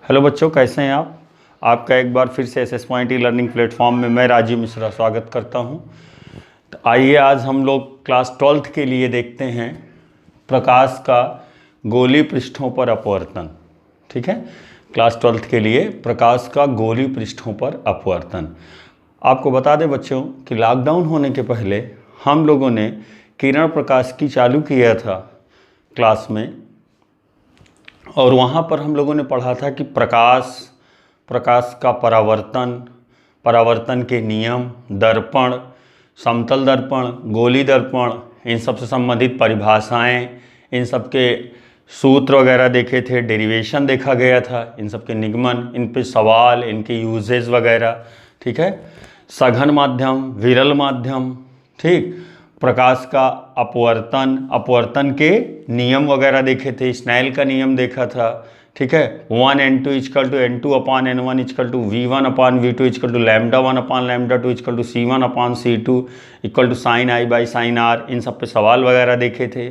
Hello बच्चों, कैसे हैं आप? आपका एक बार फिर से SS point e learning platform में मैं राजीव मिश्रा स्वागत करता हूं। तो आइए आज हम लोग क्लास 12th के लिए देखते हैं प्रकाश का गोलीय पृष्ठों पर अपवर्तन। ठीक है, क्लास 12th के लिए प्रकाश का गोलीय पृष्ठों पर अपवर्तन। आपको बता दें बच्चों कि लॉकडाउन होने के पहले हम लोगों ने किरण प्रकाश की चालू किया था क्लास में, और वहाँ पर हम लोगों ने पढ़ा था कि प्रकाश का परावर्तन के नियम, दर्पण, समतल दर्पण, गोलीय दर्पण, इन सब से संबंधित परिभाषाएं, इन सब के सूत्र वगैरह देखे थे, डेरिवेशन देखा गया था, इन सब के निगमन, इन पे सवाल, इनके यूजेज वगैरह। ठीक है, सघन माध्यम, विरल माध्यम, ठीक, प्रकाश का अपवर्तन के नियम वगैरह देखे थे, स्नेल का नियम देखा था। ठीक है, 1n2 equal to n2/n1 equal to v1/v2 equal to λ1/λ2 equal to c1/c2 equal to sin i by sin r, इन सब पे सवाल वगैरह देखे थे।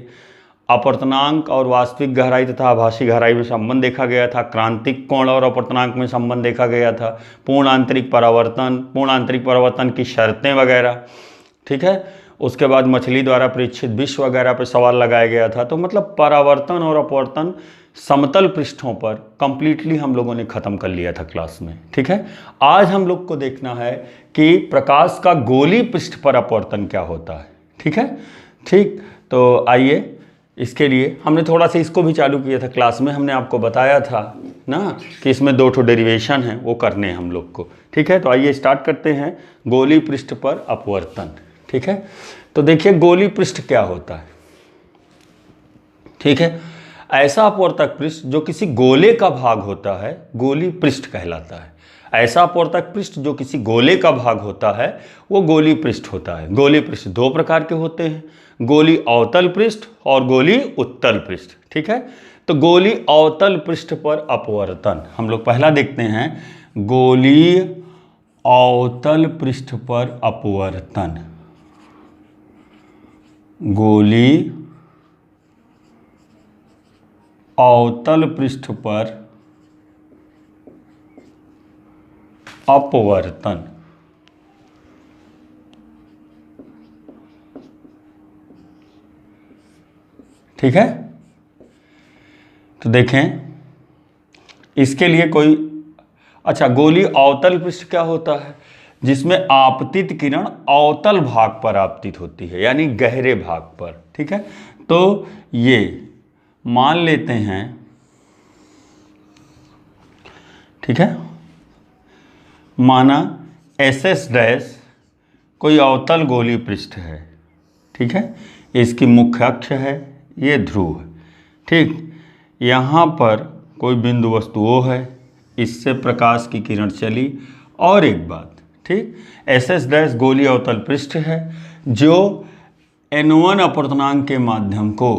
अपवर्तनांक और वास्तविक गहराई तथा आभासी गहराई में संबंध देखा गया था। क्रांतिक कोण और अपवर्तनांक में संबंध देखा गया था। पूर्ण आंतरिक परावर्तन की शर्तें वगैरह। ठीक है, उसके बाद मछली द्वारा परीक्षित विश्व वगैरह पे सवाल लगाया गया था। तो मतलब परावर्तन और अपवर्तन समतल पृष्ठों पर कंप्लीटली हम लोगों ने ख़त्म कर लिया था क्लास में। ठीक है, आज हम लोग को देखना है कि प्रकाश का गोलीय पृष्ठ पर अपवर्तन क्या होता है। ठीक है, ठीक, तो आइए, इसके लिए हमने थोड़ा सा इसको भी चालू किया था क्लास में। हमने आपको बताया था ना कि इसमें 2 डेरिवेशन हैं, वो करने हैं हम लोग को। ठीक है, तो आइए स्टार्ट करते हैं गोलीय पृष्ठ पर अपवर्तन। ठीक है, तो देखिए गोलीय पृष्ठ क्या होता है। ठीक है, ऐसा अपवर्तक पृष्ठ जो किसी गोले का भाग होता है गोलीय पृष्ठ कहलाता है। ऐसा अपवर्तक पृष्ठ जो किसी गोले का भाग होता है वो गोलीय पृष्ठ होता है। गोलीय पृष्ठ 2 प्रकार के होते हैं, गोलीय अवतल पृष्ठ और गोलीय उत्तल पृष्ठ। ठीक है, तो गोलीय अवतल पृष्ठ पर अपवर्तन हम लोग पहला देखते हैं। गोलीय अवतल पृष्ठ पर अपवर्तन, गोलीय अवतल पृष्ठ पर अपवर्तन। ठीक है, तो देखें इसके लिए कोई गोलीय अवतल पृष्ठ क्या होता है? जिसमें आपतित किरण अवतल भाग पर आपतित होती है, यानी गहरे भाग पर। ठीक है, तो ये मान लेते हैं, ठीक है, माना SS डैश कोई अवतल गोलीय पृष्ठ है। ठीक है, इसकी मुख्य अक्ष है, ये ध्रुव है। ठीक, यहाँ पर कोई बिंदु वस्तु O है, इससे प्रकाश की किरण चली। और एक बात, ठीक, SS डैश गोलीय अवतल पृष्ठ है जो N1 अपवर्तनांक के माध्यम को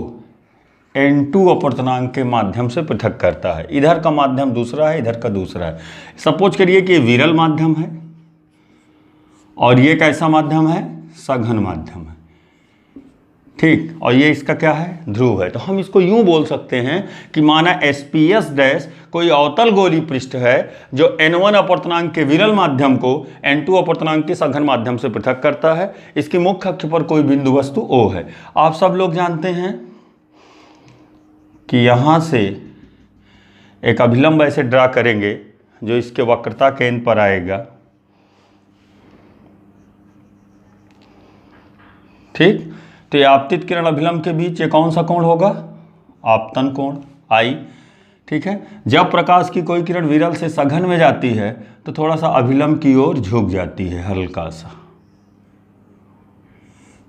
N2 अपवर्तनांक के माध्यम से पृथक करता है। इधर का माध्यम दूसरा है, इधर का दूसरा है। सपोज करिए कि ये विरल माध्यम है और ये कैसा माध्यम है? सघन माध्यम है। ठीक, और ये इसका क्या है? ध्रुव है। तो हम इसको यूं बोल सकते हैं कि माना SPS डैश कोई अवतल गोलीय पृष्ठ है जो N1 अपवर्तनांक के विरल माध्यम को N2 अपवर्तनांक के सघन माध्यम से पृथक करता है। इसकी मुख्य अक्ष पर कोई बिंदु वस्तु O है। आप सब लोग जानते हैं कि यहाँ से एक अभिलंब ऐसे ड्रा करेंगे जो इसके वक्रता केंद्र पर आएगा। ठीक, तो ये आपतित किरण अभिलंब के बीच ये कौन सा कोण होगा? आपतन कोण I। ठीक है, जब प्रकाश की कोई किरण विरल से सघन में जाती है तो थोड़ा सा अभिलंब की ओर झुक जाती है, हल्का सा।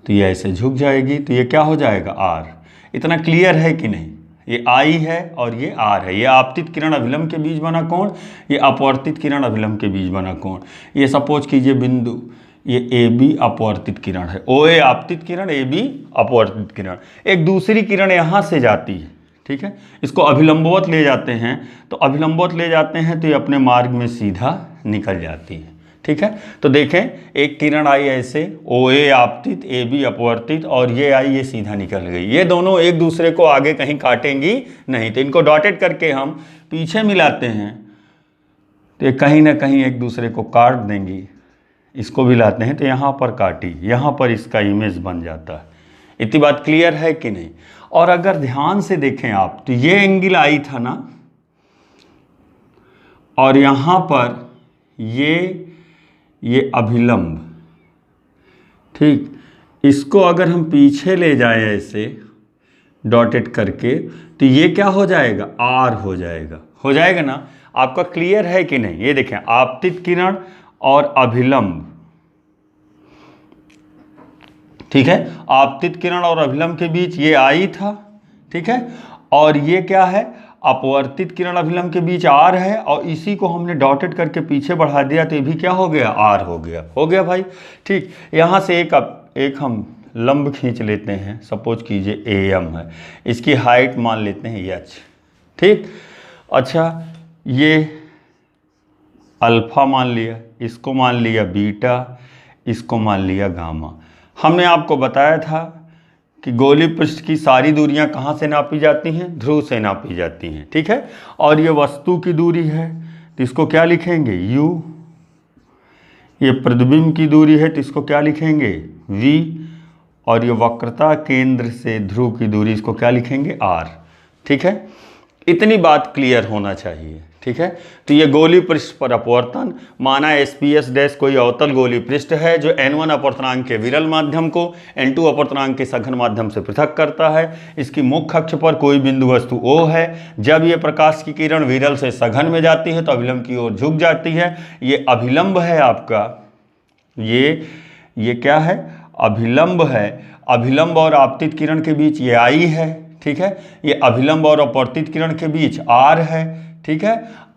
तो ये ऐसे झुक जाएगी, तो ये क्या हो जाएगा? R। इतना क्लियर है कि नहीं? ये I है और ये R है। ये आपतित किरण अभिलंब के बीच बना कोण, ये अपवर्तित किरण अभिलंब के बीच बना कोण। ये सपोज कीजिए बिंदु, ये AB अपवर्तित किरण है, OA आपतित किरण, AB अपवर्तित किरण। एक दूसरी किरण यहाँ से जाती है। ठीक है, इसको अभिलंबवत ले जाते हैं, तो अभिलंबवत ले जाते हैं तो ये अपने मार्ग में सीधा निकल जाती है। ठीक है, तो देखें एक किरण आई ऐसे, OA आपतित, AB अपवर्तित, और ये आई, ये सीधा निकल गई। ये दोनों एक दूसरे को आगे कहीं काटेंगी नहीं, तो इनको डॉटेड करके हम पीछे मिलाते हैं तो ये कहीं ना कहीं एक दूसरे को काट देंगी। इसको भी लाते हैं तो यहाँ पर काटी, यहाँ पर इसका इमेज बन जाता है। इतनी बात क्लियर है कि नहीं? और अगर ध्यान से देखें आप तो ये एंगल आई था ना, और यहाँ पर ये अभिलंब, ठीक, इसको अगर हम पीछे ले जाएं ऐसे डॉटेड करके तो ये क्या हो जाएगा? आर हो जाएगा ना। आपका क्लियर है कि नहीं? ये देखें, आपतित किरण और अभिलंब, ठीक है, आपतित किरण और अभिलंब के बीच ये आई था, ठीक है, और ये क्या है? अपवर्तित किरण अभिलंब के बीच आर है, और इसी को हमने डॉटेड करके पीछे बढ़ा दिया तो ये भी क्या हो गया? आर हो गया भाई। ठीक, यहाँ से एक हम लंब खींच लेते हैं, सपोज कीजिए AM है, इसकी हाइट मान लेते हैं h, ठीक। अच्छा, ये अल्फा मान लिया, इसको मान लिया बीटा, इसको मान लिया गामा। हमने आपको बताया था कि गोलीय पृष्ठ की सारी दूरियां कहाँ से नापी जाती हैं? ध्रुव से नापी जाती हैं, ठीक है। और ये वस्तु की दूरी है तो इसको क्या लिखेंगे? u। ये प्रतिबिंब की दूरी है तो इसको क्या लिखेंगे? v। और ये वक्रता केंद्र से ध्रुव की दूरी, इसको क्या लिखेंगे? r, ठीक है। इतनी बात क्लियर होना चाहिए, ठीक है। तो ये गोलीय पृष्ठ पर अपवर्तन माना SPS डैश कोई अवतल गोलीय पृष्ठ है जो N1 अपवर्तनांक के विरल माध्यम को N2 अपवर्तनांक के सघन माध्यम से पृथक करता है। इसकी मुख्य अक्ष पर कोई बिंदु वस्तु O है। जब ये प्रकाश की किरण विरल से सघन में जाती है तो अभिलंब की ओर झुक जाती है। ये अभिलंब है आपका, ये क्या है? अभिलंब है। अभिलंब और आपतित किरण के बीच ये I है, ठीक है। ये अभिलंब और अपवर्तित किरण के बीच R है, ठीक है।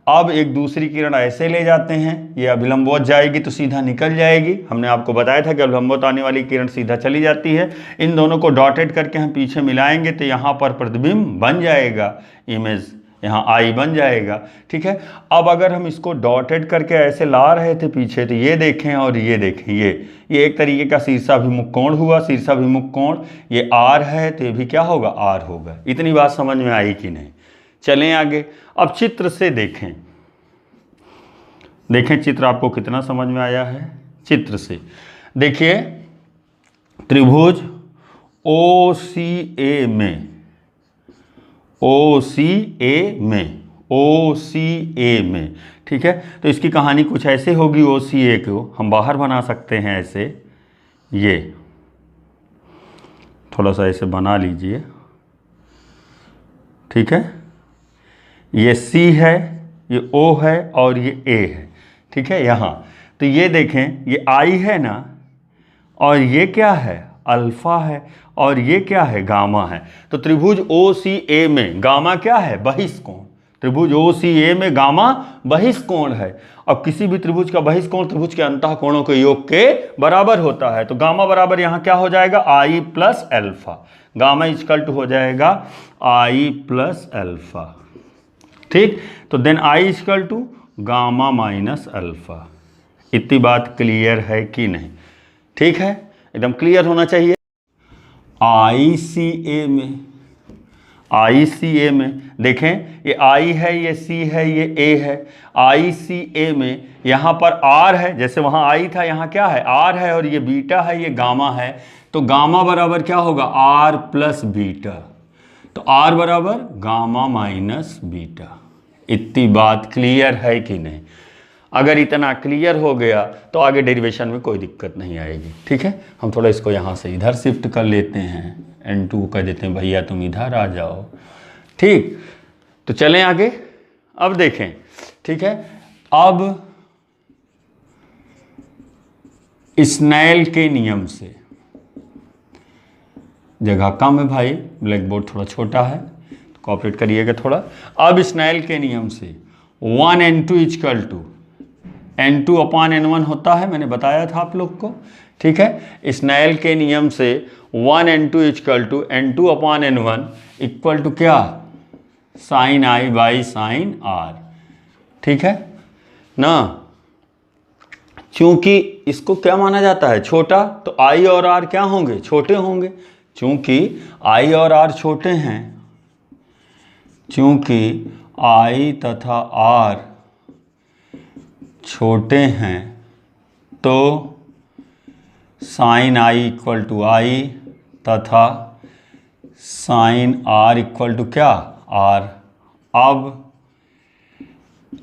अब एक दूसरी किरण ऐसे ले जाते हैं, ये अभिलंबवत जाएगी तो सीधा निकल जाएगी। हमने आपको बताया था कि अभिलंबवत आने वाली किरण सीधा चली जाती है। इन दोनों को डॉटेड करके हम पीछे मिलाएंगे तो यहाँ पर प्रतिबिंब बन जाएगा, इमेज यहाँ I बन जाएगा, ठीक है। अब अगर हम इसको डॉटेड करके ऐसे ला रहे थे पीछे तो ये देखें और ये देखें, ये एक तरीके का शीर्षाभिमुख कोण हुआ। शीर्षाभिमुख कोण ये R है तो ये भी क्या होगा? R होगा। इतनी बात समझ में आई कि नहीं? चलें आगे। अब चित्र से देखें चित्र आपको कितना समझ में आया है। चित्र से देखिए, त्रिभुज OCA में, ठीक है। तो इसकी कहानी कुछ ऐसे होगी। OCA को हम बाहर बना सकते हैं ऐसे, ये थोड़ा सा ऐसे बना लीजिए, ठीक है। ये C है, ये O है और ये A है, ठीक है। यहाँ तो ये देखें, ये I है ना, और ये क्या है? अल्फा है, और ये क्या है? गामा है। तो त्रिभुज OCA में गामा क्या है? बहिष्कोण। त्रिभुज OCA में गामा बहिष्कोण है। अब किसी भी त्रिभुज का बहिष्कोण त्रिभुज के अंतः कोणों के योग के बराबर होता है। तो गामा बराबर यहाँ क्या हो जाएगा? I plus alpha. Gamma equal to हो जाएगा I प्लस अल्फा, ठीक। तो then I equal to gamma minus alpha. इतनी बात क्लियर है कि नहीं? ठीक है, एकदम क्लियर होना चाहिए। ICA में देखें, ये I है, ये C है, ये A है। ICA में यहाँ पर R है, जैसे वहाँ I था, यहाँ क्या है? R है, और ये बीटा है, ये गामा है। तो गामा बराबर क्या होगा? R plus beta. तो R बराबर गामा माइनस बीटा। इतनी बात क्लियर है कि नहीं? अगर इतना क्लियर हो गया तो आगे डेरिवेशन में कोई दिक्कत नहीं आएगी, ठीक है। हम थोड़ा इसको यहाँ से इधर शिफ्ट कर लेते हैं, N2 कह देते हैं भैया तुम इधर आ जाओ, ठीक। तो चलें आगे। अब देखें, ठीक है। अब स्नेल के नियम से, जगह कम है भाई, ब्लैक बोर्ड थोड़ा छोटा है तो कोऑपरेट करिएगा थोड़ा। अब स्नेल के नियम से 1N2 equal to N2 upon N1 होता है, मैंने बताया था आप लोग को, ठीक है। स्नेल के नियम से 1N2 equal to N2 upon N1 equal to क्या? Sine I by sine R, ठीक है ना। चूंकि इसको क्या माना जाता है? छोटा, तो I और R क्या होंगे? छोटे होंगे। चूंकि I और R छोटे हैं, चूंकि I तथा R छोटे हैं तो साइन आई इक्वल टू आई तथा साइन आर इक्वल टू क्या, आर। अब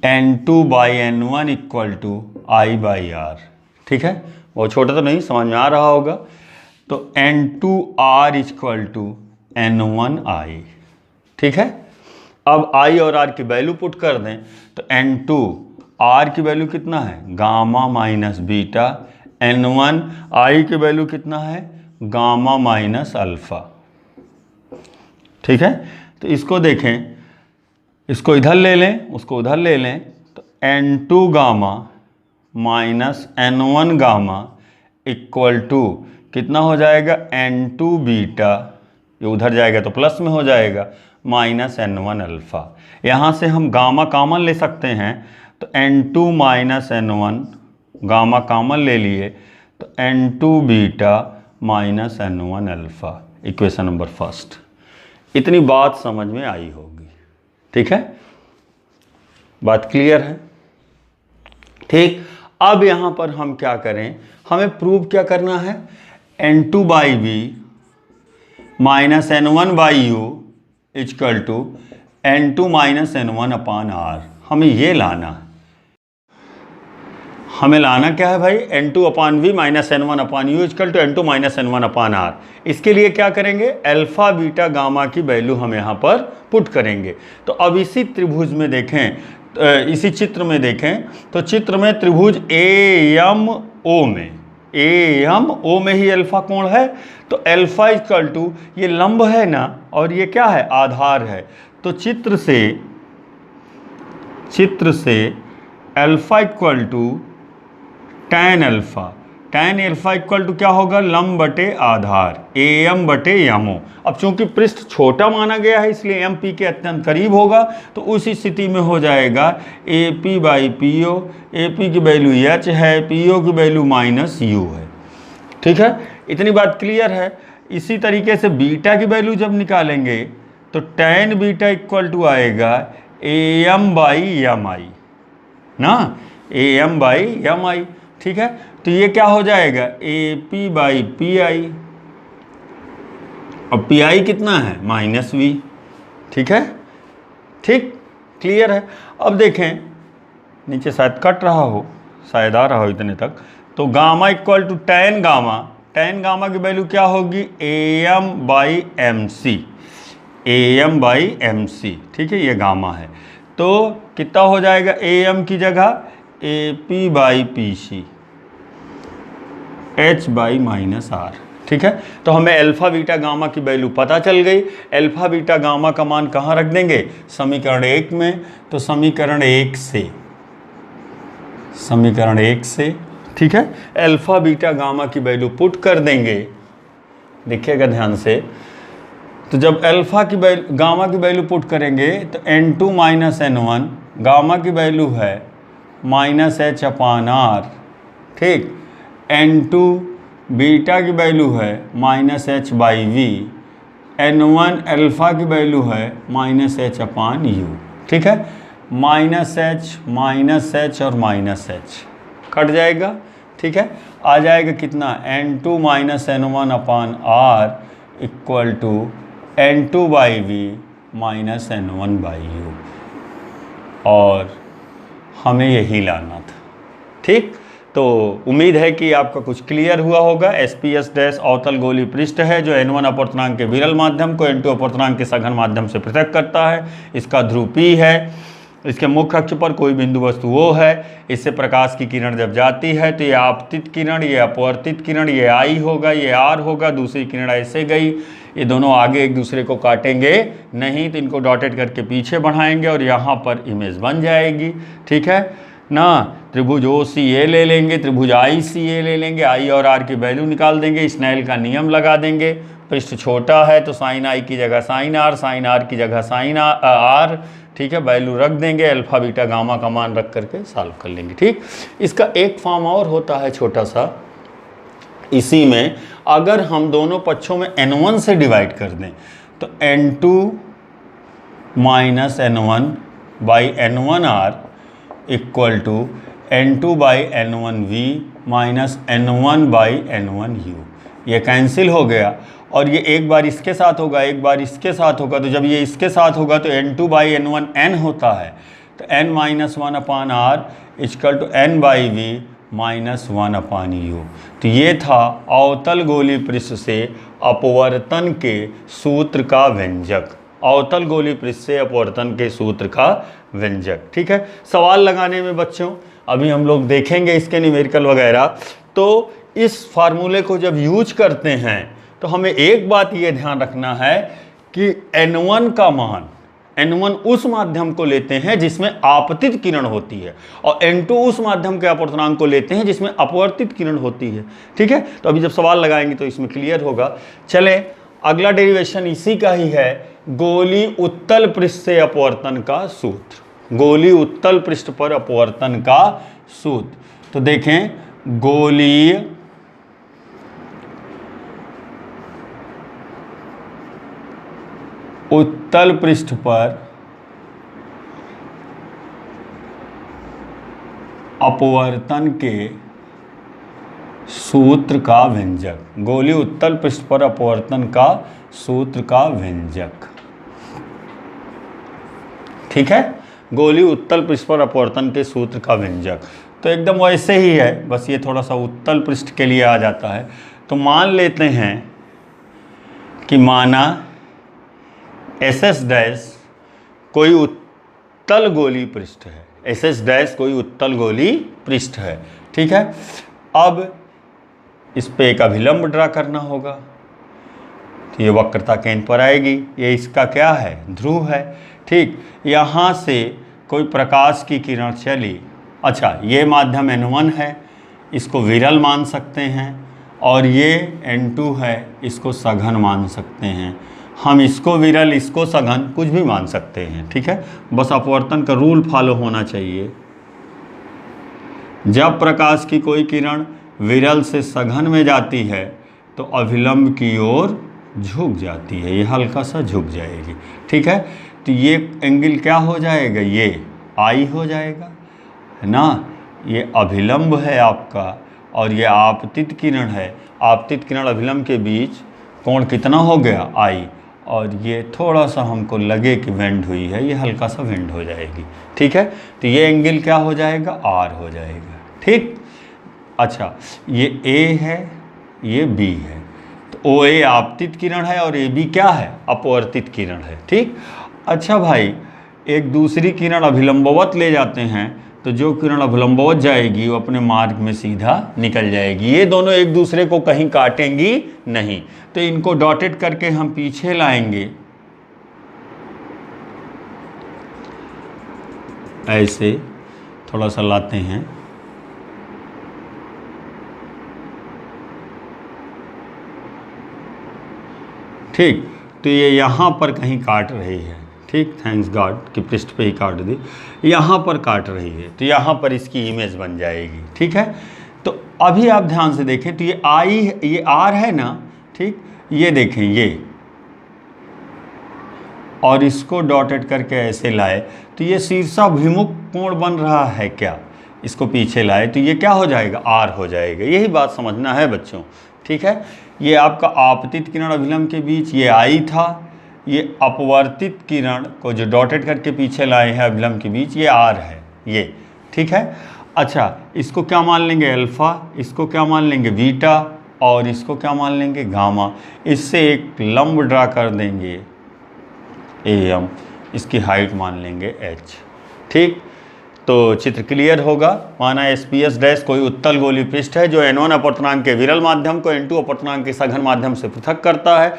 n2 by n1 equal to i by r. ठीक है, वो छोटा तो नहीं, समझ में आ रहा होगा। तो n2r इक्वल टू n1i। ठीक है, अब i और r की वैल्यू पुट कर दें तो n2r की वैल्यू कितना है, गामा माइनस बीटा, n1i की वैल्यू कितना है, गामा माइनस अल्फा। ठीक है, तो इसको देखें, इसको इधर ले लें, उसको उधर ले लें, तो n2 gamma minus n1 gamma equal to कितना हो जाएगा, n2 बीटा, ये उधर जाएगा तो प्लस में हो जाएगा, माइनस n1 अल्फ़ा। यहाँ से हम गामा कॉमन ले सकते हैं, तो n2 minus n1 gamma common ले लिए तो n2 beta minus n1 alpha, equation number first. इतनी बात समझ में आई होगी। ठीक है, बात क्लियर है। ठीक, अब यहाँ पर हम क्या करें, हमें प्रूव क्या करना है, n2 by v minus n1 by u equal to n2 minus n1 upon r. हमें ये लाना है, हमें लाना क्या है भाई, n2 upon v minus n1 upon u equal to n2 minus n1 upon r. इसके लिए क्या करेंगे, अल्फा बीटा गामा की वैल्यू हम यहाँ पर पुट करेंगे। तो अब इसी त्रिभुज में देखें, इसी चित्र में देखें, तो चित्र में त्रिभुज AMO में, AMO में ही अल्फा कोण है, तो अल्फा इक्वल टू, ये लंब है ना और ये क्या है, आधार है। तो चित्र से alpha equal to tan alpha, tan alpha equal to क्या होगा, लंब बटे आधार, AM बटे MO। अब चूंकि पृष्ठ छोटा माना गया है इसलिए MP के अत्यंत करीब होगा, तो उस स्थिति में हो जाएगा AP बाई PO। AP की वैल्यू H है, PO की वैल्यू माइनस U है। ठीक है, इतनी बात क्लियर है। इसी तरीके से बीटा की वैल्यू जब निकालेंगे तो tan बीटा इक्वल टू आएगा AM बाई MI ना, AM बाई MI। ठीक है, तो ये क्या हो जाएगा, AP बाई PI, और PI कितना है, माइनस V। ठीक है, ठीक, क्लियर है। अब देखें, नीचे शायद कट रहा हो, शायद आ रहा हो इतने तक, तो gamma equal to tan gamma, tan gamma की वैल्यू क्या होगी, AM by MC, AM by MC। ठीक है, ये गामा है, तो कितना हो जाएगा, AM की जगह AP by PC, H by minus R। ठीक है, तो हमें अल्फा बीटा गामा की वैल्यू पता चल गई। अल्फा बीटा गामा का मान कहाँ रख देंगे, समीकरण 1 में। तो समीकरण 1 से ठीक है, अल्फा बीटा गामा की वैल्यू पुट कर देंगे। देखिएगा ध्यान से, तो जब अल्फा की वैल्यू, गामा की वैल्यू पुट करेंगे तो n2 माइनस n1, गामा की वैल्यू है माइनस H अपान R। ठीक, n2 बीटा की वैल्यू है minus H by v, n1 alpha की वैल्यू है माइनस H अपान यू। ठीक है, माइनस H और माइनस H कट जाएगा। ठीक है, आ जाएगा कितना, n2 minus n1 upon R equal to n2 by v minus n1 by u, और हमें यही लाना था। ठीक, तो उम्मीद है कि आपका कुछ क्लियर हुआ होगा। SPS डैश अवतल गोलीय पृष्ठ है जो n1 अपवर्तनांक के विरल माध्यम को n2 अपवर्तनांक के सघन माध्यम से पृथक करता है। इसका ध्रुव P है, इसके मुख्य अक्ष पर कोई बिंदु वस्तु O है। इससे प्रकाश की किरण जब जाती है तो ये आपतित किरण, ये अपवर्तित किरण, ये I होगा, ये R होगा। दूसरी किरण ऐसे गई, ये दोनों आगे एक दूसरे को काटेंगे नहीं, तो इनको डॉटेड करके पीछे बढ़ाएंगे और यहाँ पर इमेज बन जाएगी। ठीक है ना, त्रिभुज OCA ले लेंगे, त्रिभुज ICA ले लेंगे, I और R की वैल्यू निकाल देंगे, स्नेल का नियम लगा देंगे। पृष्ठ छोटा है तो साइन I की जगह साइन R, साइन R की जगह साइन R। ठीक है, वैल्यू रख देंगे, अल्फा बीटा गामा का मान रख करके सॉल्व कर लेंगे। ठीक, इसका एक फॉर्म और होता है छोटा सा, इसी में अगर हम दोनों पक्षों में n1 से डिवाइड कर दें तो n2 minus n1 by n1 R equal to N2/N1V minus N1/N1U, ये कैंसिल हो गया और ये एक बार इसके साथ होगा, एक बार इसके साथ होगा। तो जब ये इसके साथ होगा तो N2/N1 होता है, तो N-1/R equal to N/V minus 1/U। तो ये था अवतल गोलीय पृष्ठ से अपवर्तन के सूत्र का व्यंजक, अवतल गोलीय पृष्ठ से अपवर्तन के सूत्र का व्यंजक। ठीक है, सवाल लगाने में बच्चों अभी हम लोग देखेंगे इसके न्यूमेरिकल वगैरह। तो इस फार्मूले को जब यूज करते हैं तो हमें एक बात ये ध्यान रखना है कि N1 का मान, N1 उस माध्यम को लेते हैं जिसमें आपतित किरण होती है और N2 उस माध्यम के अपवर्तनांक को लेते हैं जिसमें अपवर्तित किरण होती है। ठीक है, तो अभी जब सवाल लगाएंगे तो इसमें क्लियर होगा। चले, अगला डेरिवेशन इसी का ही है, गोलीय उत्तल पृष्ठ से अपवर्तन का सूत्र, गोलीय उत्तल पृष्ठ पर अपवर्तन का सूत्र। तो देखें, गोलीय उत्तल पृष्ठ पर अपवर्तन के सूत्र का व्यंजक, गोलीय उत्तल पृष्ठ पर अपवर्तन का सूत्र का व्यंजक। ठीक है, गोलीय उत्तल पृष्ठ पर अपवर्तन के सूत्र का व्यंजक तो एकदम वैसे ही है, बस ये थोड़ा सा उत्तल पृष्ठ के लिए आ जाता है। तो मान लेते हैं कि माना SS डैश कोई उत्तल गोलीय पृष्ठ है, SS डैश कोई उत्तल गोलीय पृष्ठ है। ठीक है, अब इस पे एक अभिलंब ड्रा करना होगा, तो ये वक्रता केंद्र पर आएगी, ये इसका क्या है, ध्रुव है। ठीक, यहाँ से कोई प्रकाश की किरण चली, अच्छा ये माध्यम N1 है, इसको विरल मान सकते हैं, और ये N2 है, इसको सघन मान सकते हैं। हम इसको विरल, इसको सघन, कुछ भी मान सकते हैं। ठीक है, बस अपवर्तन का रूल फॉलो होना चाहिए। जब प्रकाश की कोई किरण विरल से सघन में जाती है तो अभिलंब की ओर झुक जाती है, ये हल्का सा झुक जाएगी। ठीक है, तो ये एंगल क्या हो जाएगा, ये आई हो जाएगा, है ना। ये अभिलंब है आपका और ये आपतित किरण है, आपतित किरण अभिलंब के बीच कोण कितना हो गया, आई, और ये थोड़ा सा हमको लगे कि वेंड हुई है, ये हल्का सा वेंड हो जाएगी। ठीक है, तो ये एंगल क्या हो जाएगा, आर हो जाएगा। ठीक, अच्छा ये A है, ये B है, तो OA आपतित किरण है और AB क्या है, अपवर्तित किरण है। ठीक, अच्छा भाई, एक दूसरी किरण अभिलंबवत ले जाते हैं तो जो किरण अभिलंबवत जाएगी वो अपने मार्ग में सीधा निकल जाएगी, ये दोनों एक दूसरे को कहीं काटेंगी नहीं। तो इनको डॉटेड करके हम पीछे लाएंगे, ऐसे थोड़ा सा लाते हैं, ठीक, तो ये यहाँ पर कहीं काट रही है। ठीक, थैंक्स गॉड कि पृष्ठ पे ही काट दी, यहाँ पर काट रही है, तो यहाँ पर इसकी इमेज बन जाएगी। ठीक है, तो अभी आप ध्यान से देखें, तो ये आई, ये आर है ना। ठीक, ये देखें ये, और इसको डॉटेड करके ऐसे लाए तो ये शीर्षाभिमुख कोण बन रहा है क्या, इसको पीछे लाए तो ये क्या हो जाएगा, आर हो जाएगा। यही बात समझना है बच्चों। ठीक है, ये आपका आपतित किरण अभिलंब के बीच ये आई था, ये अपवर्तित किरण को जो डॉटेड करके पीछे लाए हैं अभिलंब के बीच, ये आर है ये। ठीक है, अच्छा इसको क्या मान लेंगे, अल्फा, इसको क्या मान लेंगे, बीटा, और इसको क्या मान लेंगे, गामा। इससे एक लंब ड्रा कर देंगे AM, इसकी हाइट मान लेंगे h। ठीक, तो चित्र क्लियर होगा। माना SPS डैश कोई उत्तल गोलीय पृष्ठ है जो N1 अपवर्तनांक के विरल माध्यम को N2 अपवर्तनांक के सघन माध्यम से पृथक करता है।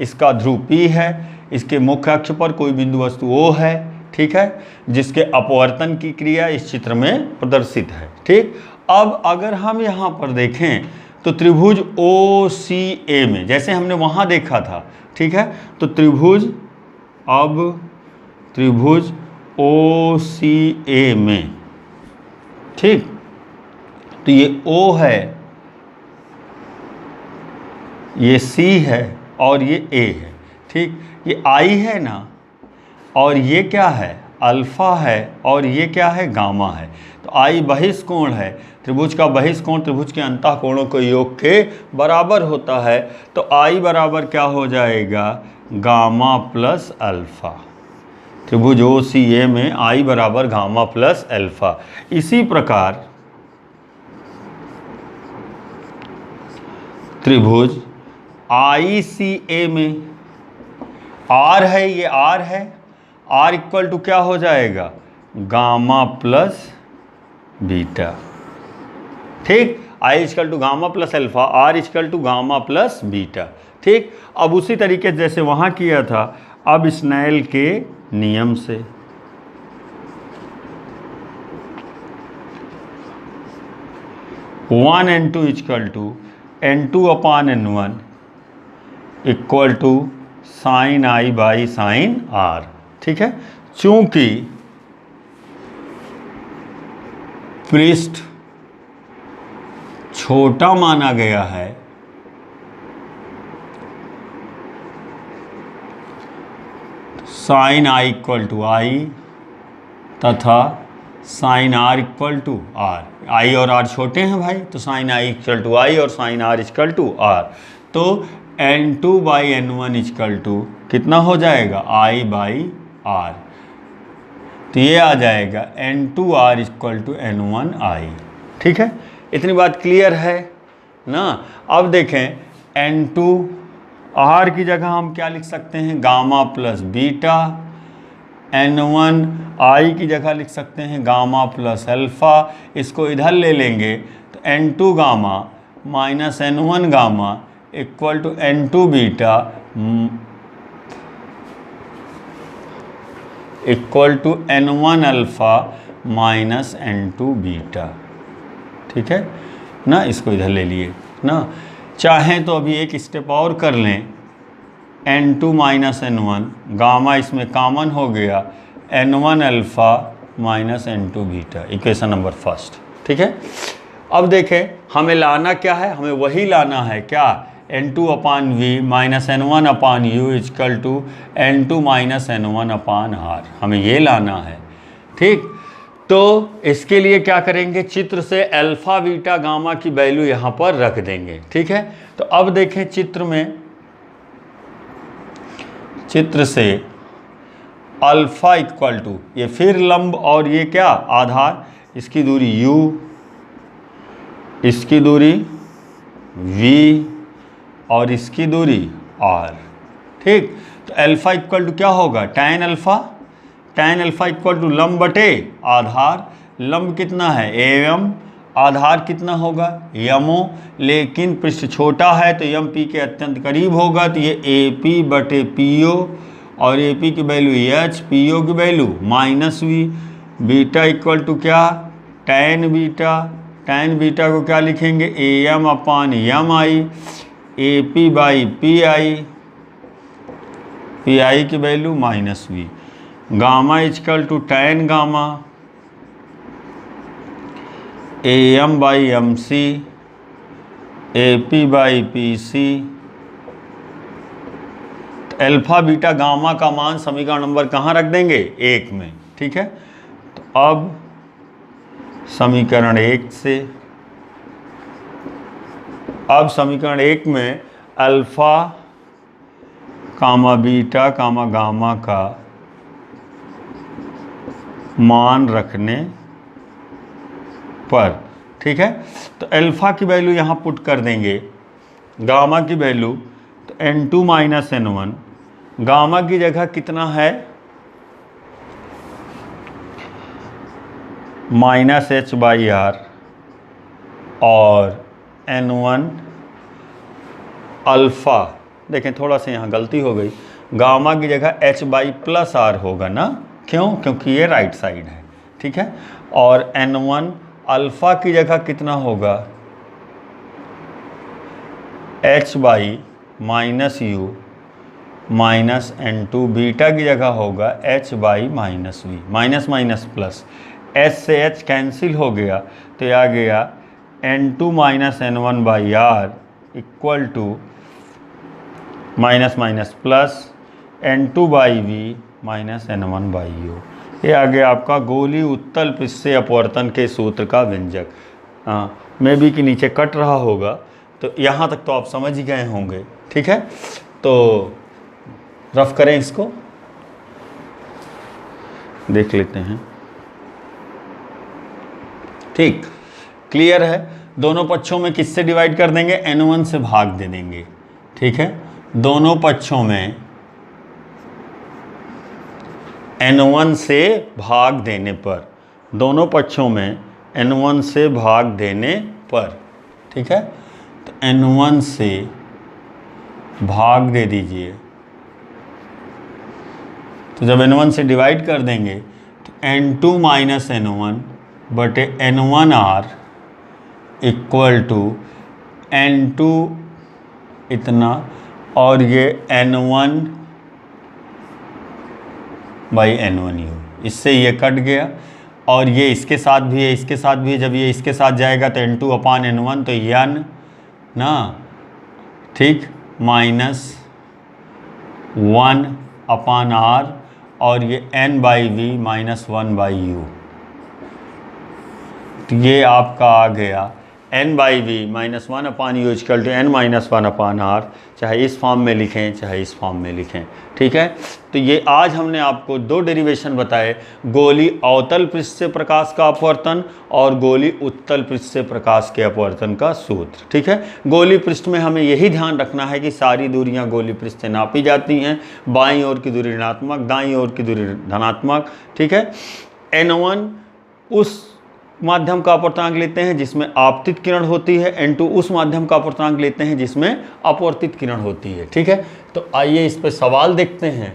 इसका ध्रुव P है, इसके मुख्य अक्ष पर कोई बिंदु वस्तु O है। ठीक है, जिसके अपवर्तन की क्रिया इस चित्र में प्रदर्शित है। ठीक, अब अगर हम यहाँ पर देखें तो त्रिभुज OCA में, जैसे हमने वहाँ देखा था, ठीक है, तो त्रिभुज, अब त्रिभुज OCA में, ठीक, तो ये O है, ये C है और ये A है। ठीक, ये I है ना, और ये क्या है, अल्फ़ा है और ये क्या है, गामा है। तो आई बहिष्कोण है, त्रिभुज का बहिष्कोण त्रिभुज के अंतः कोणों के योग के बराबर होता है। तो आई बराबर क्या हो जाएगा, गामा प्लस अल्फ़ा। त्रिभुज OCA में आई बराबर गामा प्लस अल्फ़ा। इसी प्रकार त्रिभुज ICA में आर है, ये आर है, आर इक्वल टू क्या हो जाएगा, गामा प्लस बीटा। ठीक, I equal to gamma plus alpha, R equal to gamma plus beta. ठीक, अब उसी तरीके से जैसे वहाँ किया था, अब स्नेल के नियम से one N2 equal to N2 upon N1 equal to sine I by sine R. ठीक है, चूंकि पृष्ठ छोटा माना गया है, साइन आई इक्वल टू आई तथा sine are equal to R. I और आर छोटे हैं भाई, तो sine I equal to I और sine are equal to R. तो N2 by N1 equal to कितना हो जाएगा, आई बाई आर। तो ये आ जाएगा N2R इक्वल टू N1 आई। ठीक है, इतनी बात क्लियर है ना। अब देखें, N2 आर की जगह हम क्या लिख सकते हैं, गामा प्लस बीटा। N1 आई की जगह लिख सकते हैं गामा प्लस अल्फ़ा। इसको इधर ले लेंगे तो N2 gamma minus N1 gamma equal to N2 beta equal to N1 alpha minus N2 beta. ठीक है ना, इसको इधर ले लिए ना। चाहें तो अभी एक स्टेप और कर लें, N2 माइनस N1 गामा इसमें कॉमन हो गया, N1 alpha minus N2 beta, equation number first. ठीक है, अब देखें हमें लाना क्या है, हमें वही लाना है क्या, N2 upon V minus N1 upon U equal to N2 minus N1 upon R, हमें ये लाना है। ठीक, तो इसके लिए क्या करेंगे, चित्र से अल्फ़ा बीटा गामा की वैल्यू यहाँ पर रख देंगे। ठीक है, तो अब देखें चित्र में, चित्र से अल्फ़ा इक्वल टू, ये फिर लंब और ये क्या आधार, इसकी दूरी U, इसकी दूरी V और इसकी दूरी R। ठीक, तो अल्फ़ा इक्वल टू क्या होगा, tan alpha. Tan alpha equal to लंब बटे आधार। लंब कितना है AM, आधार कितना होगा यमो, लेकिन पृष्ठ छोटा है तो यम पी के अत्यंत करीब होगा, तो ये AP बटे PO और AP की वैल्यू H, PO की value minus V। Beta equal to क्या, टैन बीटा। टैन बीटा को क्या लिखेंगे, AM upon MI, AP by PI की value minus V। Gamma equal to tan gamma AM by MC, AP by PC। Alpha beta gamma का मान समीकरण number कहाँ रख देंगे, 1 में। ठीक है, तो अब समीकरण 1 से, अब समीकरण 1 में अल्फ़ा कामा बीटा कामा गामा का मान रखने पर, ठीक है, तो अल्फ़ा की वैल्यू यहाँ पुट कर देंगे, गामा की वैल्यू तो N2 माइनस N1, गामा की जगह कितना है माइनस H बाई R और N1 अल्फ़ा। देखें थोड़ा सा यहाँ गलती हो गई, गामा की जगह H बाई प्लस R होगा ना, क्यों, क्योंकि ये राइट साइड है। ठीक है, और N1 अल्फ़ा की जगह कितना होगा H by minus U minus N2, beta की जगह होगा H by minus V, minus minus plus, H से H कैंसिल हो गया तो ये आ गया N2 minus N1 by R equal to minus minus plus N2 by V minus N1 by U। ये आ गया आपका गोली उत्तल पृष्ठ से अपवर्तन के सूत्र का व्यंजक। हाँ, मे बी के नीचे कट रहा होगा, तो यहाँ तक तो आप समझ ही गए होंगे। ठीक है, तो रफ करें, इसको देख लेते हैं। ठीक, क्लियर है। दोनों पक्षों में किससे डिवाइड कर देंगे? n1 से भाग दे देंगे। ठीक है, दोनों पक्षों में n1 से भाग देने पर, दोनों पक्षों में n1 से भाग देने पर, ठीक है, तो n1 से भाग दे दीजिए। तो जब n1 से डिवाइड कर देंगे तो n2 माइनस n1 बटे n1r इक्वल टू n2 इतना और ये n1 बाई n1u। इससे ये कट गया और ये इसके साथ भी है, इसके साथ भी है। जब ये इसके साथ जाएगा तो n2 अपान n1, तो n ना, ठीक, माइनस 1 अपान r और ये n by v minus 1 by यू। तो ये आपका आ गया n by v minus 1 upon u equal to n minus 1 upon r। चाहे इस फॉर्म में लिखें चाहे इस फॉर्म में लिखें। ठीक है, तो ये आज हमने आपको दो डेरिवेशन बताए, गोली अवतल पृष्ठ से प्रकाश का अपवर्तन और गोली उत्तल पृष्ठ से प्रकाश के अपवर्तन का सूत्र। ठीक है, गोली पृष्ठ में हमें यही ध्यान रखना है कि सारी दूरियां गोली पृष्ठ से नापी जाती हैं। बाईं ओर की दूरी ऋणात्मक, दाईं ओर की दूरी धनात्मक। ठीक है, n1 उस माध्यम का अपर्तांक लेते हैं जिसमें आपतित किरण होती है, n2 उस माध्यम का अपर्तांक लेते हैं जिसमें अपवर्तित किरण होती है। ठीक है, तो आइए इस पर सवाल देखते हैं।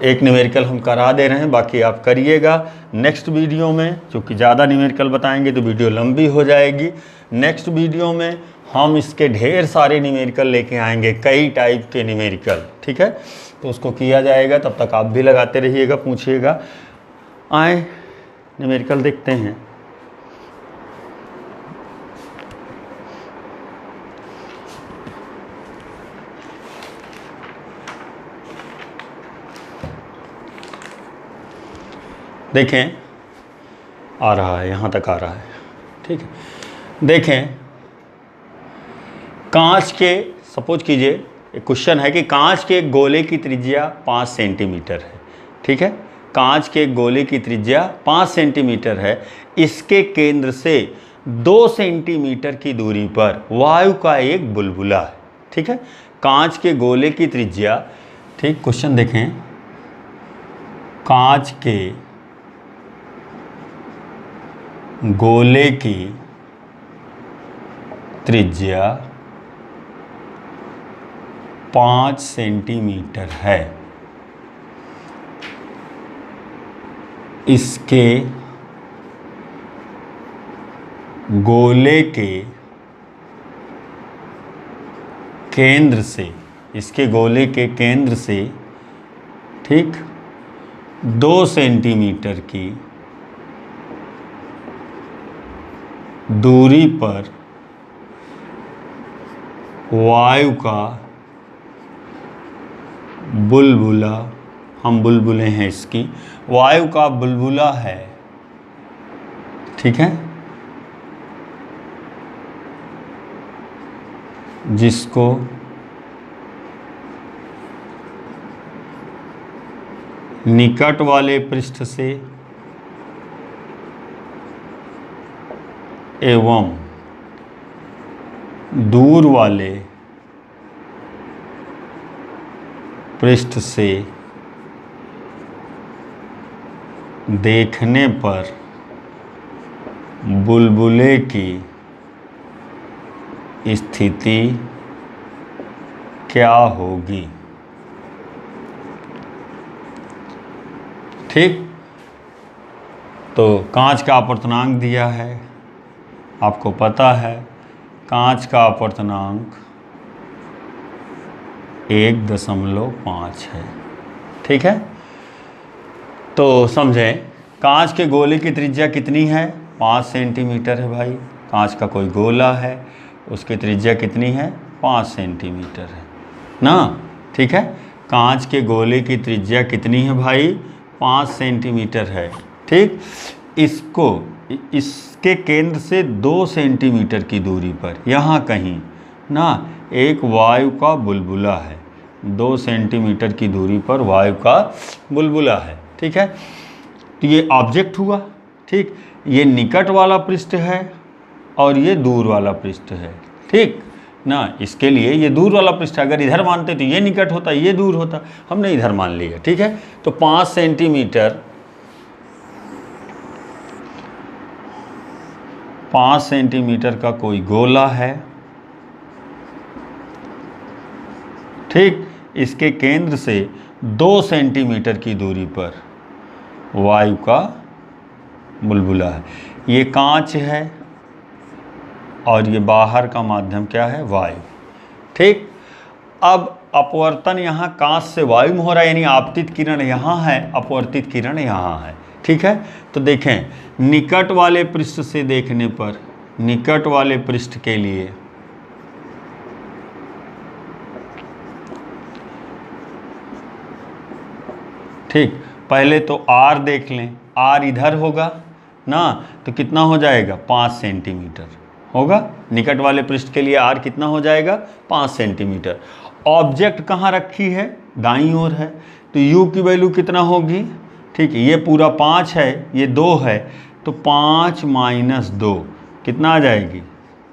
एक न्यूमेरिकल हम करा दे रहे हैं, बाकी आप करिएगा नेक्स्ट वीडियो में। क्योंकि ज़्यादा न्यूमेरिकल बताएंगे तो वीडियो लंबी हो जाएगी। नेक्स्ट वीडियो में हम इसके ढेर सारे न्यूमेरिकल लेके आएंगे, कई टाइप के न्यूमेरिकल। ठीक है, तो उसको किया जाएगा। तब तक आप भी लगाते रहिएगा, पूछिएगा। आए न्यूमेरिकल देखते हैं। देखें, आ रहा है, यहाँ तक आ रहा है। ठीक है, देखें, कांच के, सपोज कीजिए एक क्वेश्चन है कि कांच के गोले की त्रिज्या 5 सेंटीमीटर है। ठीक है, कांच के गोले की त्रिज्या 5 सेंटीमीटर है। इसके केंद्र से 2 सेंटीमीटर की दूरी पर वायु का एक बुलबुला है। ठीक है, कांच के गोले की त्रिज्या, ठीक, क्वेश्चन देखें, कांच के गोले की त्रिज्या 5 सेंटीमीटर है। इसके गोले के केंद्र से, इसके गोले के केंद्र से, ठीक, 2 सेंटीमीटर की दूरी पर वायु का बुलबुला, हम बुलबुले हैं इसकी, वायु का बुलबुला है। ठीक है, जिसको निकट वाले पृष्ठ से एवं दूर वाले पृष्ठ से देखने पर बुलबुले की स्थिति क्या होगी। ठीक, तो कांच का अपवर्तनांक दिया है, आपको पता है कांच का अपवर्तनांक 1.5 है। ठीक है, तो समझें, कांच के गोले की त्रिज्या कितनी है? 5 सेंटीमीटर है भाई। कांच का कोई गोला है, उसकी त्रिज्या कितनी है? 5 सेंटीमीटर है ना। ठीक है, कांच के गोले की त्रिज्या कितनी है भाई? 5 सेंटीमीटर है। ठीक, इसके केंद्र से 2 सेंटीमीटर की दूरी पर यहाँ कहीं ना एक वायु का बुलबुला है। 2 सेंटीमीटर की दूरी पर वायु का बुलबुला है। ठीक है, तो ये ऑब्जेक्ट हुआ। ठीक, ये निकट वाला पृष्ठ है और ये दूर वाला पृष्ठ है। ठीक ना, इसके लिए ये दूर वाला पृष्ठ, अगर इधर मानते तो ये निकट होता, ये दूर होता, हमने इधर मान लिया। ठीक है, तो 5 सेंटीमीटर का कोई गोला है। ठीक, इसके केंद्र से 2 सेंटीमीटर की दूरी पर वायु का बुलबुला है। ये कांच है और ये बाहर का माध्यम क्या है? वायु। ठीक, अब अपवर्तन यहाँ कांच से वायु में हो रहा है, यानी आपतित किरण यहाँ है, अपवर्तित किरण यहाँ है। ठीक है, तो देखें निकट वाले पृष्ठ से देखने पर, निकट वाले पृष्ठ के लिए ठीक, पहले तो R देख लें। R इधर होगा ना, तो कितना हो जाएगा? 5 सेंटीमीटर होगा। निकट वाले पृष्ठ के लिए R कितना हो जाएगा? 5 सेंटीमीटर। ऑब्जेक्ट कहाँ रखी है? दाईं ओर है, तो U की वैल्यू कितना होगी? ठीक है, ये पूरा 5 है, ये 2 है, तो 5 माइनस 2 कितना आ जाएगी?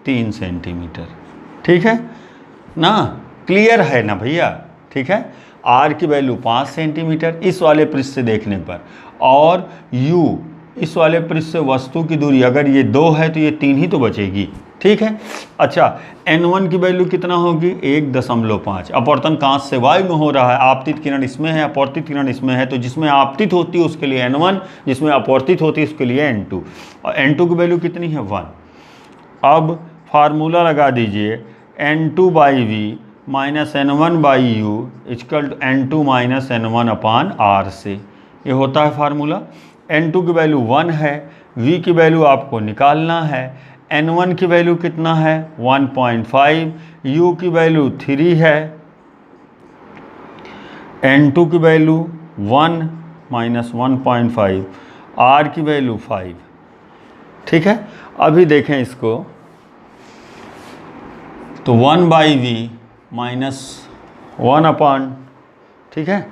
3 सेंटीमीटर। ठीक है ना, क्लियर है ना भैया? ठीक है, R की वैल्यू 5 सेंटीमीटर इस वाले पृष्ठ से देखने पर, और U इस वाले पृष्ठ से वस्तु की दूरी, अगर ये 2 है तो ये 3 ही तो बचेगी। ठीक है, अच्छा N1 की वैल्यू कितना होगी? 1.5। अपवर्तन कांच से वायु में हो रहा है, आपतित किरण इसमें है, अपवर्तित किरण इसमें है, तो जिसमें आपतित होती है उसके लिए N1, जिसमें अपवर्तित होती है उसके लिए N2, और N2 की वैल्यू कितनी है? 1। अब फार्मूला लगा दीजिए, N2/V minus N1/U equal to N2 minus N1 upon R से, ये होता है फार्मूला। N2 की वैल्यू 1 है, V की वैल्यू आपको निकालना है, N1 की वैल्यू कितना है? 1.5, U की वैल्यू 3 है, N2 की वैल्यू 1 माइनस 1.5, R की वैल्यू 5। ठीक है, अभी देखें इसको, तो 1/V माइनस 1 अपान, ठीक है,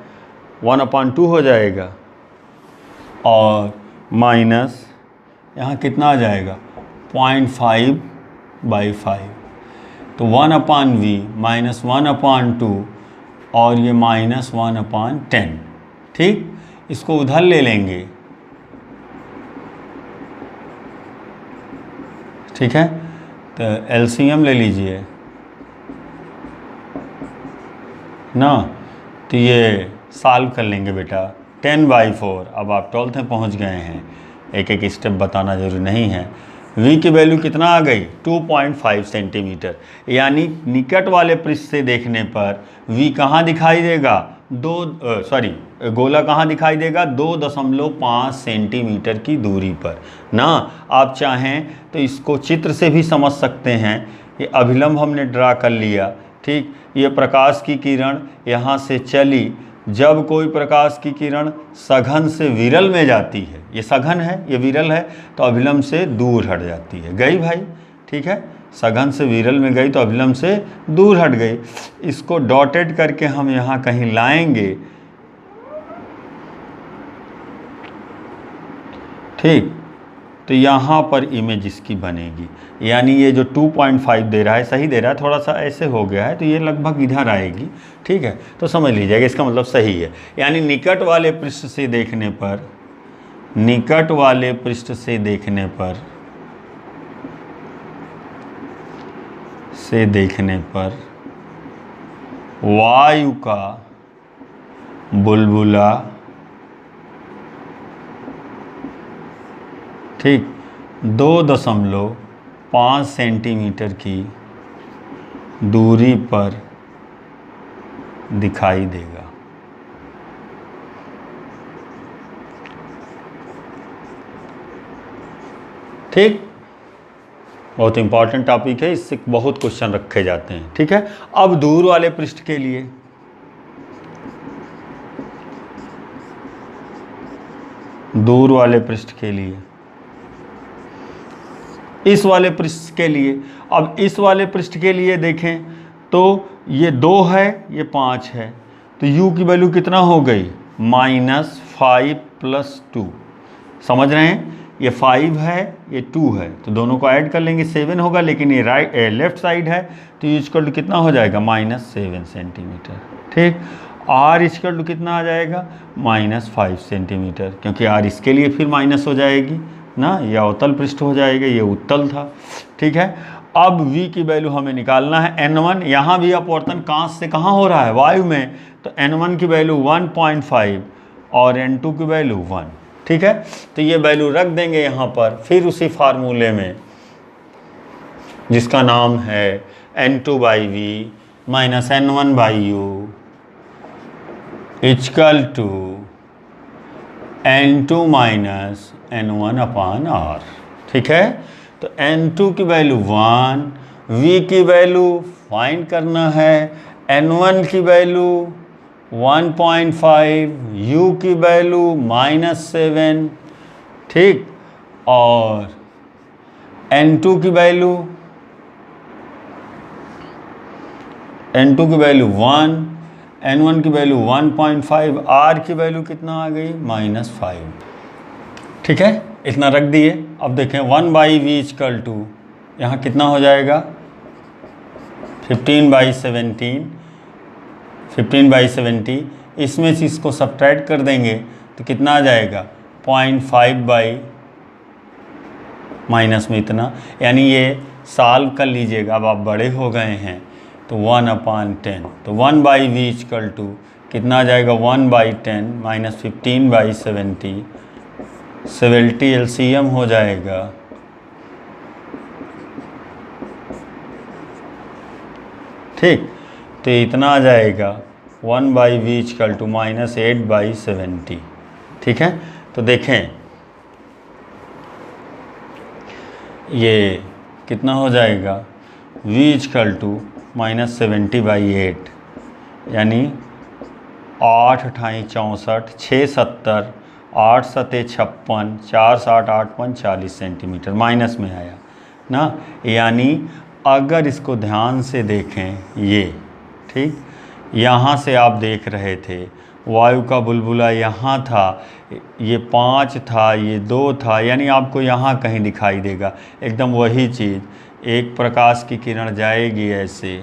1/2 हो जाएगा, और माइनस यहाँ कितना आ जाएगा? 0.5/5, तो 1/V माइनस 1/2, और ये माइनस 1/10। ठीक, इसको उधर ले लेंगे। ठीक है, तो LCM ले लीजिए ना, तो ये सॉल्व कर लेंगे बेटा। 10/4, अब आप 12th में पहुंच गए हैं, एक एक स्टेप बताना जरूरी नहीं है। V की वैल्यू कितना आ गई? 2.5 सेंटीमीटर, यानी निकट वाले पृष्ठ से देखने पर V कहाँ दिखाई देगा? गोला कहाँ दिखाई देगा? 2.5 सेंटीमीटर की दूरी पर ना। आप चाहें तो इसको चित्र से भी समझ सकते हैं, ये अभिलंब हमने ड्रा कर लिया। ठीक, ये प्रकाश की किरण यहाँ से चली, जब कोई प्रकाश की किरण सघन से विरल में जाती है, ये सघन है, ये विरल है, तो अभिलंब से दूर हट जाती है। गई भाई? ठीक है, सघन से विरल में गई तो अभिलंब से दूर हट गई। इसको डॉटेड करके हम यहाँ कहीं लाएंगे। ठीक, तो यहाँ पर इमेज इसकी बनेगी, यानी ये जो 2.5 दे रहा है, सही दे रहा है, थोड़ा सा ऐसे हो गया है, तो ये लगभग इधर आएगी। ठीक है, तो समझ लीजिएगा, इसका मतलब सही है। यानी निकट वाले पृष्ठ से देखने पर, निकट वाले पृष्ठ से देखने पर वायु का बुलबुला, ठीक, 2.5 सेंटीमीटर की दूरी पर दिखाई देगा। ठीक, बहुत इंपॉर्टेंट टॉपिक है, इससे बहुत क्वेश्चन रखे जाते हैं। ठीक है, अब दूर वाले पृष्ठ के लिए, दूर वाले पृष्ठ के लिए, इस वाले पृष्ठ के लिए। अब इस वाले पृष्ठ के लिए देखें तो ये 2 है, ये 5 है, तो u की वैल्यू कितना हो गई? -5 + 2। समझ रहे हैं? ये 5 है, ये 2 है, तो दोनों को ऐड कर लेंगे 7 होगा, लेकिन ये लेफ्ट साइड है तो u = कितना हो जाएगा? -7 सेंटीमीटर। ठीक। r = कितना आ जाएगा? -5 सेंटीमीटर, क्योंकि r इसके लिए फिर माइनस हो जाएगी ना, यह अवतल पृष्ठ हो जाएगा, ये उत्तल था। ठीक है। अब v की वैल्यू हमें निकालना है। n1, यहाँ भी अपवर्तन कहाँ से कहाँ हो रहा है? वायु में, तो n1 की वैल्यू 1.5 और n2 की वैल्यू 1। ठीक है। तो ये वैल्यू रख देंगे यहाँ पर, फिर उसी फार्मूले में जिसका नाम है n2/v - n1/u = n2 - n1/r। ठीक है। तो n2 की वैल्यू 1, v की वैल्यू फाइंड करना है, n1 की वैल्यू 1.5, u की वैल्यू -7। ठीक। और n2 की वैल्यू 1, n1 की वैल्यू 1.5, r की वैल्यू कितना आ गई? -5। ठीक है। इतना रख दिए। अब देखें 1/v = यहाँ कितना हो जाएगा? 15/17, 15/70। इसमें से इसको सब्ट्रैक्ट कर देंगे तो कितना आ जाएगा? 0.5 माइनस में इतना, यानी ये साल कर लीजिएगा, अब आप बड़े हो गए हैं, तो 1/10। तो 1/v = कितना आ जाएगा? 1/10 - 15/70, 70 LCM हो जाएगा। ठीक। तो इतना आ जाएगा 1/v = -8/70। ठीक है। तो देखें ये कितना हो जाएगा? v = -70/8, यानी 8 × 64, 6 70, 8 7 56, 4 7 8 5 40 सेंटीमीटर, माइनस में आया ना। यानी अगर इसको ध्यान से देखें, ये ठीक, यहाँ से आप देख रहे थे वायु का बुलबुला यहाँ था, ये 5 था, ये 2 था, यानी आपको यहाँ कहीं दिखाई देगा एकदम वही चीज़। एक प्रकाश की किरण जाएगी ऐसे,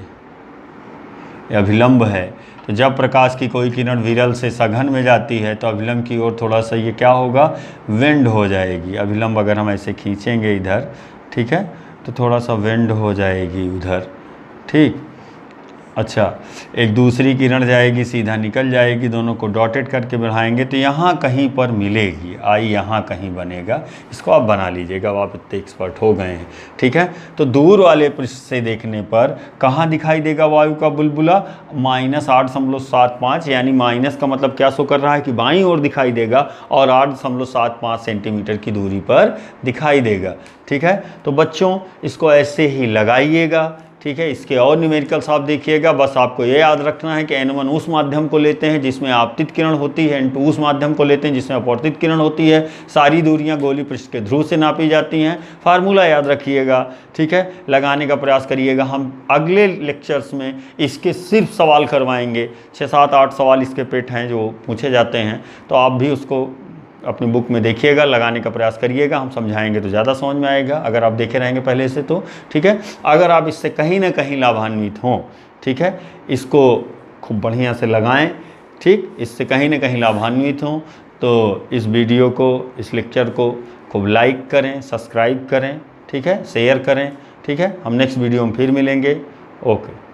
अभिलंब है, तो जब प्रकाश की कोई किरण विरल से सघन में जाती है तो अभिलंब की ओर थोड़ा सा ये क्या होगा? वेंड हो जाएगी। अभिलंब अगर हम ऐसे खींचेंगे इधर, ठीक है, तो थोड़ा सा वेंड हो जाएगी उधर। ठीक। अच्छा, एक दूसरी किरण जाएगी, सीधा निकल जाएगी, दोनों को डॉटेड करके बढ़ाएंगे तो यहाँ कहीं पर मिलेगी, आई यहाँ कहीं बनेगा। इसको आप बना लीजिएगा, अब आप इतने एक्सपर्ट हो गए हैं। ठीक है। तो दूर वाले पृष्ठ से देखने पर कहाँ दिखाई देगा वायु का बुलबुला? -8.75, यानी माइनस का मतलब क्या शो कर रहा है कि बाईं ओर दिखाई देगा, और 8.75 सेंटीमीटर की दूरी पर दिखाई देगा। ठीक है। तो बच्चों इसको ऐसे ही लगाइएगा। ठीक है। इसके और न्यूमेरिकल्स आप देखिएगा। बस आपको ये याद रखना है कि n1 उस माध्यम को लेते हैं जिसमें आपतित किरण होती है, n2 उस माध्यम को लेते हैं जिसमें अपवर्तित किरण होती है। सारी दूरियां गोलीय पृष्ठ के ध्रुव से नापी जाती हैं। फार्मूला याद रखिएगा। ठीक है। लगाने का प्रयास करिएगा। हम अगले लेक्चर्स में इसके सिर्फ सवाल करवाएंगे। 6 7 8 सवाल इसके पेट हैं जो पूछे जाते हैं, तो आप भी उसको अपनी बुक में देखिएगा, लगाने का प्रयास करिएगा। हम समझाएंगे तो ज़्यादा समझ में आएगा अगर आप देखे रहेंगे पहले से तो। ठीक है। अगर आप इससे कहीं ना कहीं लाभान्वित हों, ठीक है, इसको खूब बढ़िया से लगाएं। ठीक। इससे कहीं ना कहीं लाभान्वित हों तो इस वीडियो को, इस लेक्चर को खूब लाइक करें, सब्सक्राइब करें, ठीक है, शेयर करें। ठीक है। हम नेक्स्ट वीडियो में फिर मिलेंगे। ओके।